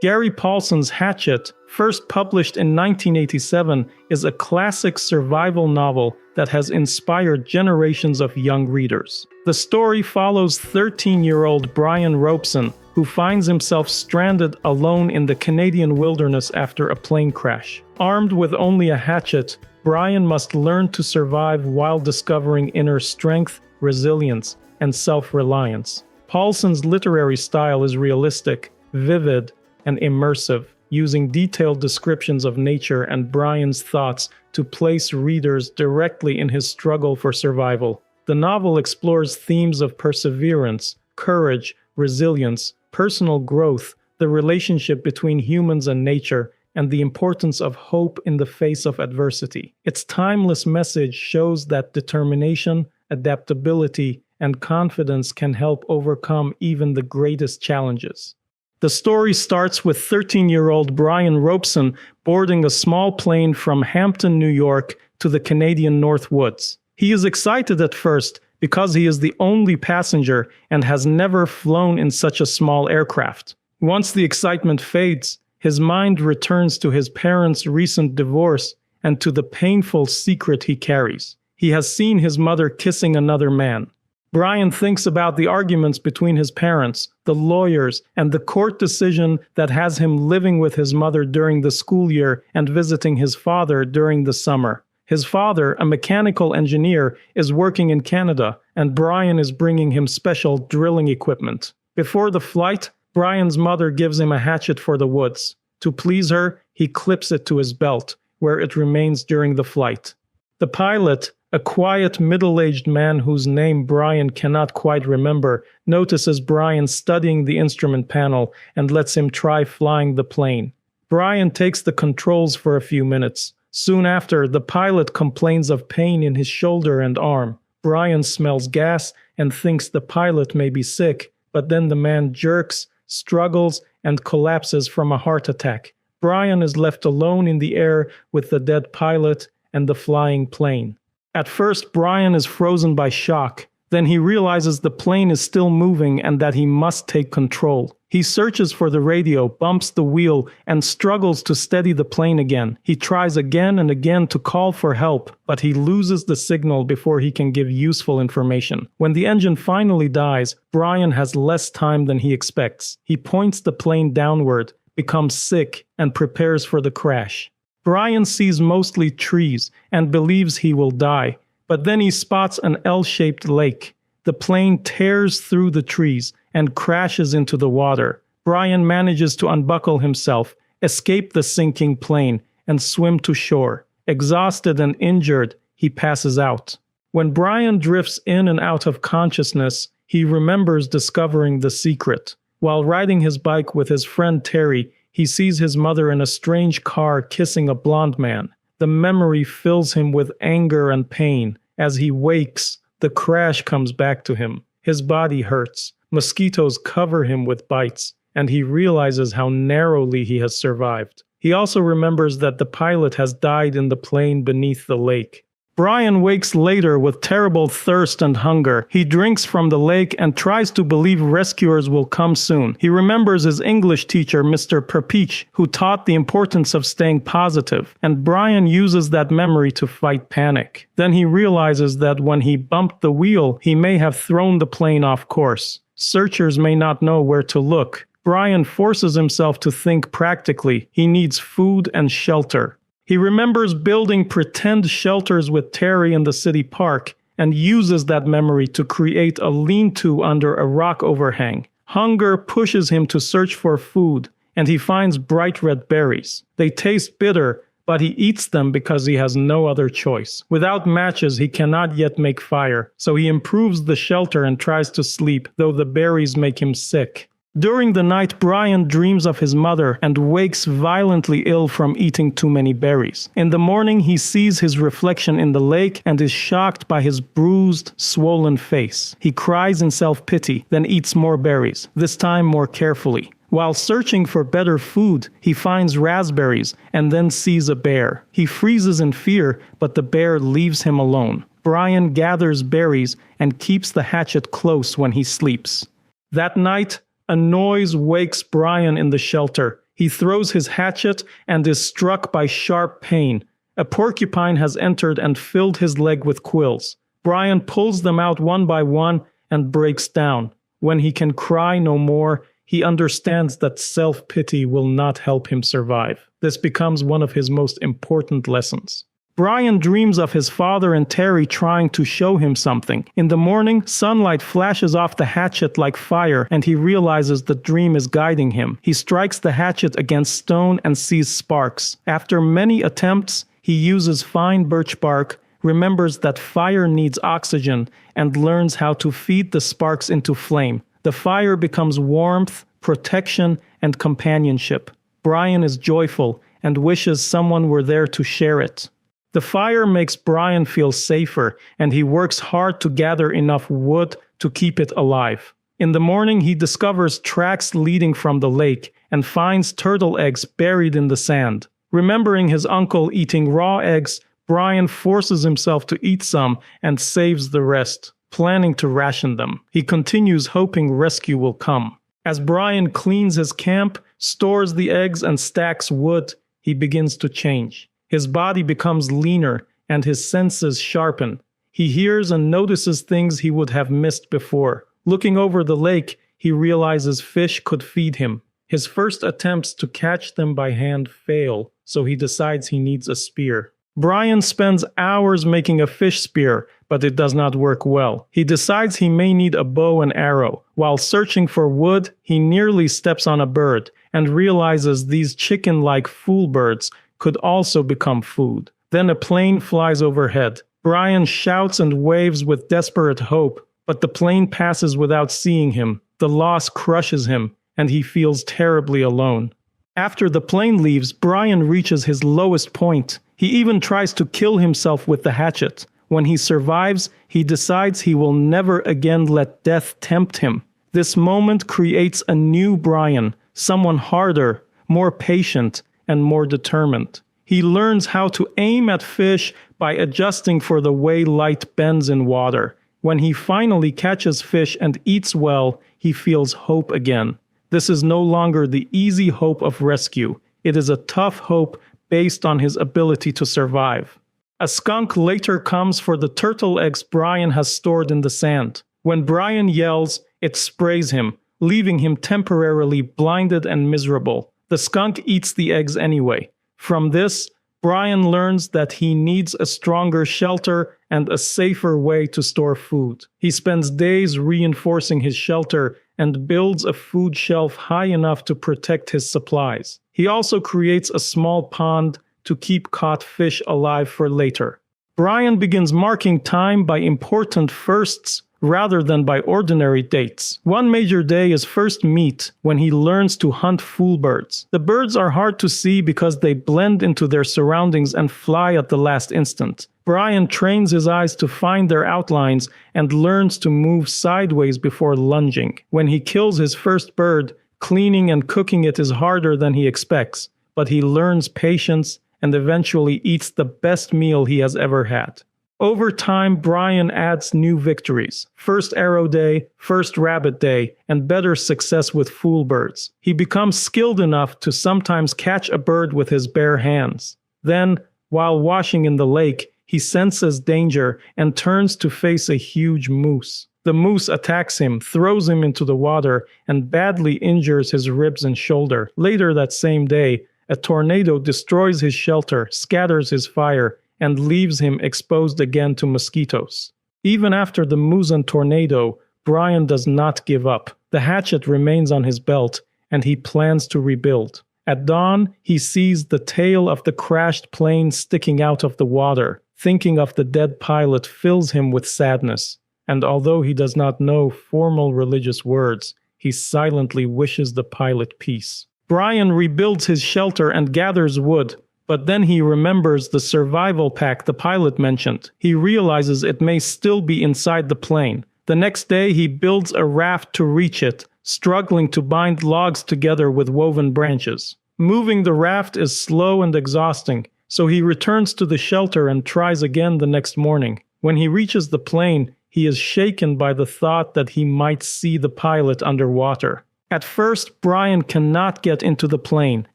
Gary Paulsen's Hatchet, first published in 1987, is a classic survival novel that has inspired generations of young readers. The story follows 13-year-old Brian Robeson, who finds himself stranded alone in the Canadian wilderness after a plane crash. Armed with only a hatchet, Brian must learn to survive while discovering inner strength, resilience, and self-reliance. Paulsen's literary style is realistic, vivid, and immersive, using detailed descriptions of nature and Brian's thoughts to place readers directly in his struggle for survival. The novel explores themes of perseverance, courage, resilience, personal growth, the relationship between humans and nature, and the importance of hope in the face of adversity. Its timeless message shows that determination, adaptability, and confidence can help overcome even the greatest challenges. The story starts with 13-year-old Brian Robeson boarding a small plane from Hampton, New York to the Canadian North Woods. He is excited at first because he is the only passenger and has never flown in such a small aircraft. Once the excitement fades, his mind returns to his parents' recent divorce and to the painful secret he carries. He has seen his mother kissing another man. Brian thinks about the arguments between his parents, the lawyers, and the court decision that has him living with his mother during the school year and visiting his father during the summer. His father, a mechanical engineer, is working in Canada, and Brian is bringing him special drilling equipment. Before the flight, Brian's mother gives him a hatchet for the woods. To please her, he clips it to his belt, where it remains during the flight. The pilot, a quiet middle-aged man whose name Brian cannot quite remember, notices Brian studying the instrument panel and lets him try flying the plane. Brian takes the controls for a few minutes. Soon after, the pilot complains of pain in his shoulder and arm. Brian smells gas and thinks the pilot may be sick, but then the man jerks, struggles, and collapses from a heart attack. Brian is left alone in the air with the dead pilot and the flying plane. At first, Brian is frozen by shock. Then he realizes the plane is still moving and that he must take control. He searches for the radio, bumps the wheel, and struggles to steady the plane again. He tries again and again to call for help, but he loses the signal before he can give useful information. When the engine finally dies, Brian has less time than he expects. He points the plane downward, becomes sick, and prepares for the crash. Brian sees mostly trees and believes he will die, but then he spots an L-shaped lake. The plane tears through the trees and crashes into the water. Brian manages to unbuckle himself, escape the sinking plane, and swim to shore. Exhausted and injured, he passes out. When Brian drifts in and out of consciousness, he remembers discovering the secret. While riding his bike with his friend Terry, he sees his mother in a strange car kissing a blonde man. The memory fills him with anger and pain. As he wakes, the crash comes back to him. His body hurts. Mosquitoes cover him with bites, and he realizes how narrowly he has survived. He also remembers that the pilot has died in the plane beneath the lake. Brian wakes later with terrible thirst and hunger. He drinks from the lake and tries to believe rescuers will come soon. He remembers his English teacher, Mr. Perpeach, who taught the importance of staying positive, and Brian uses that memory to fight panic. Then he realizes that when he bumped the wheel, he may have thrown the plane off course. Searchers may not know where to look. Brian forces himself to think practically. He needs food and shelter. He remembers building pretend shelters with Terry in the city park and uses that memory to create a lean-to under a rock overhang. Hunger pushes him to search for food, and he finds bright red berries. They taste bitter, but he eats them because he has no other choice. Without matches, he cannot yet make fire, so he improves the shelter and tries to sleep, though the berries make him sick. During the night, Brian dreams of his mother and wakes violently ill from eating too many berries. In the morning, he sees his reflection in the lake and is shocked by his bruised, swollen face. He cries in self-pity, then eats more berries, this time more carefully. While searching for better food, he finds raspberries and then sees a bear. He freezes in fear, but the bear leaves him alone. Brian gathers berries and keeps the hatchet close when he sleeps. That night, a noise wakes Brian in the shelter. He throws his hatchet and is struck by sharp pain. A porcupine has entered and filled his leg with quills. Brian pulls them out one by one and breaks down. When he can cry no more, he understands that self-pity will not help him survive. This becomes one of his most important lessons. Brian dreams of his father and Terry trying to show him something. In the morning, sunlight flashes off the hatchet like fire, and he realizes the dream is guiding him. He strikes the hatchet against stone and sees sparks. After many attempts, he uses fine birch bark, remembers that fire needs oxygen, and learns how to feed the sparks into flame. The fire becomes warmth, protection, and companionship. Brian is joyful and wishes someone were there to share it. The fire makes Brian feel safer, and he works hard to gather enough wood to keep it alive. In the morning, he discovers tracks leading from the lake and finds turtle eggs buried in the sand. Remembering his uncle eating raw eggs, Brian forces himself to eat some and saves the rest, planning to ration them. He continues hoping rescue will come. As Brian cleans his camp, stores the eggs, and stacks wood, he begins to change. His body becomes leaner, and his senses sharpen. He hears and notices things he would have missed before. Looking over the lake, he realizes fish could feed him. His first attempts to catch them by hand fail, so he decides he needs a spear. Brian spends hours making a fish spear, but it does not work well. He decides he may need a bow and arrow. While searching for wood, he nearly steps on a bird, and realizes these chicken-like fool birds could also become food. Then a plane flies overhead. Brian shouts and waves with desperate hope, but the plane passes without seeing him. The loss crushes him, and he feels terribly alone. After the plane leaves, Brian reaches his lowest point. He even tries to kill himself with the hatchet. When he survives, he decides he will never again let death tempt him. This moment creates a new Brian, someone harder, more patient, and more determined. He learns how to aim at fish by adjusting for the way light bends in water. When he finally catches fish and eats well, he feels hope again. This is no longer the easy hope of rescue. It is a tough hope based on his ability to survive. A skunk later comes for the turtle eggs Brian has stored in the sand. When Brian yells, it sprays him, leaving him temporarily blinded and miserable. The skunk eats the eggs anyway. From this, Brian learns that he needs a stronger shelter and a safer way to store food. He spends days reinforcing his shelter and builds a food shelf high enough to protect his supplies. He also creates a small pond to keep caught fish alive for later. Brian begins marking time by important firsts rather than by ordinary dates. One major day is first meet, when he learns to hunt fool birds. The birds are hard to see because they blend into their surroundings and fly at the last instant. Brian trains his eyes to find their outlines and learns to move sideways before lunging. When he kills his first bird, cleaning and cooking it is harder than he expects, but he learns patience and eventually eats the best meal he has ever had. Over time, Brian adds new victories. First arrow day, first rabbit day, and better success with fool birds. He becomes skilled enough to sometimes catch a bird with his bare hands. Then, while washing in the lake, he senses danger and turns to face a huge moose. The moose attacks him, throws him into the water, and badly injures his ribs and shoulder. Later that same day, a tornado destroys his shelter, scatters his fire, and leaves him exposed again to mosquitoes. Even after the moose and tornado, Brian does not give up. The hatchet remains on his belt, and he plans to rebuild. At dawn, he sees the tail of the crashed plane sticking out of the water. Thinking of the dead pilot fills him with sadness, and although he does not know formal religious words, he silently wishes the pilot peace. Brian rebuilds his shelter and gathers wood, but then he remembers the survival pack the pilot mentioned. He realizes it may still be inside the plane. The next day, he builds a raft to reach it, struggling to bind logs together with woven branches. Moving the raft is slow and exhausting, so he returns to the shelter and tries again the next morning. When he reaches the plane, he is shaken by the thought that he might see the pilot underwater. At first, Brian cannot get into the plane.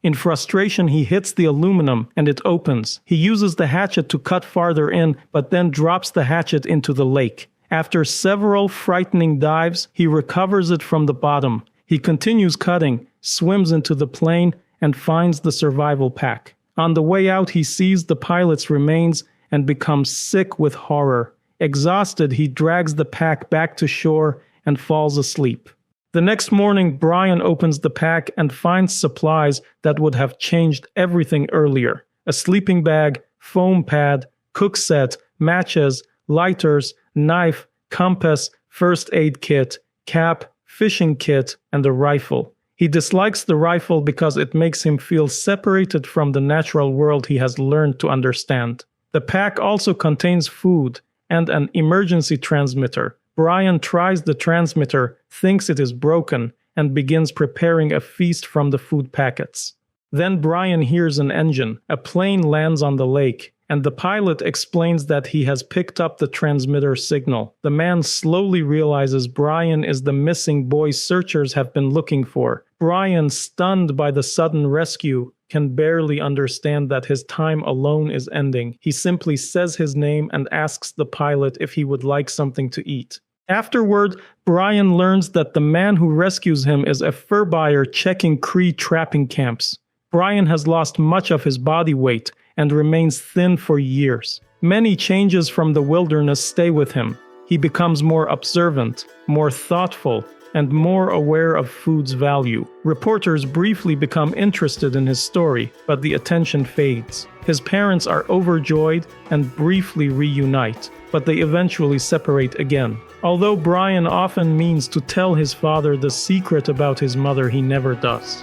In frustration, he hits the aluminum and it opens. He uses the hatchet to cut farther in, but then drops the hatchet into the lake. After several frightening dives, he recovers it from the bottom. He continues cutting, swims into the plane, and finds the survival pack. On the way out, he sees the pilot's remains and becomes sick with horror. Exhausted, he drags the pack back to shore and falls asleep. The next morning, Brian opens the pack and finds supplies that would have changed everything earlier. A sleeping bag, foam pad, cook set, matches, lighters, knife, compass, first aid kit, cap, fishing kit, and a rifle. He dislikes the rifle because it makes him feel separated from the natural world he has learned to understand. The pack also contains food and an emergency transmitter. Brian tries the transmitter, thinks it is broken, and begins preparing a feast from the food packets. Then Brian hears an engine. A plane lands on the lake, and the pilot explains that he has picked up the transmitter signal. The man slowly realizes Brian is the missing boy searchers have been looking for. Brian, stunned by the sudden rescue, can barely understand that his time alone is ending. He simply says his name and asks the pilot if he would like something to eat. Afterward, Brian learns that the man who rescues him is a fur buyer checking Cree trapping camps. Brian has lost much of his body weight and remains thin for years. Many changes from the wilderness stay with him. He becomes more observant, more thoughtful, and more aware of food's value. Reporters briefly become interested in his story, but the attention fades. His parents are overjoyed and briefly reunite, but they eventually separate again. Although Brian often means to tell his father the secret about his mother, he never does.